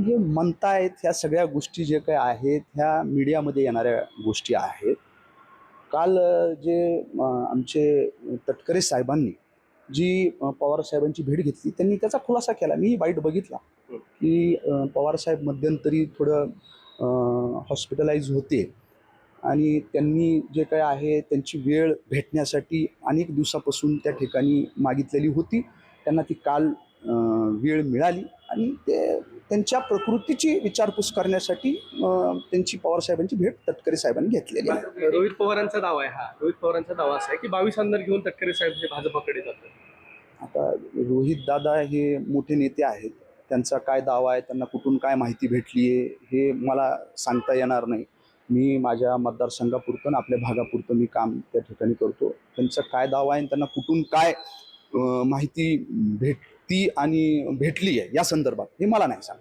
हे म्हणतायत ह्या सगळ्या गोष्टी जे काही आहेत ह्या मीडियामध्ये येणाऱ्या गोष्टी आहेत. काल जे आमचे तटकरे साहेबांनी जी पवार साहेबांची भेट घेतली त्यांनी त्याचा खुलासा केला. मी बाईट बघितला की पवार साहेब मध्यंतरी थोडं हॉस्पिटलाइज होते आणि त्यांनी जे काय आहे त्यांची वेळ भेटण्यासाठी अनेक दिवसापासून त्या ठिकाणी मागितलेली होती. त्यांना ती काल वेळ मिळाली आणि ते त्यांच्या प्रकृतीची विचारपूस करण्यासाठी त्यांची पवारसाहेबांची भेट तटकरे साहेबांनी घेतलेली आहे. रोहित पवारांचा दावा आहे रोहित पवारांचा दावा असा आहे की 22 आमदार घेऊन तटकरे साहेब हे भाजपाकडे जातात. आता रोहित दादा हे मोठे नेते आहेत. त्यांचा काय दावा आहे, त्यांना कुठून काय माहिती भेटली आहे हे मला सांगता येणार नाही. मी माझ्या मतदारसंघापुरतं आपल्या भागापुरतं मी काम त्या ठिकाणी करतो. त्यांचा काय दावा आहे, त्यांना कुठून काय माहिती भेटती आणि भेटली आहे या संदर्भात हे मला नाही सांगता.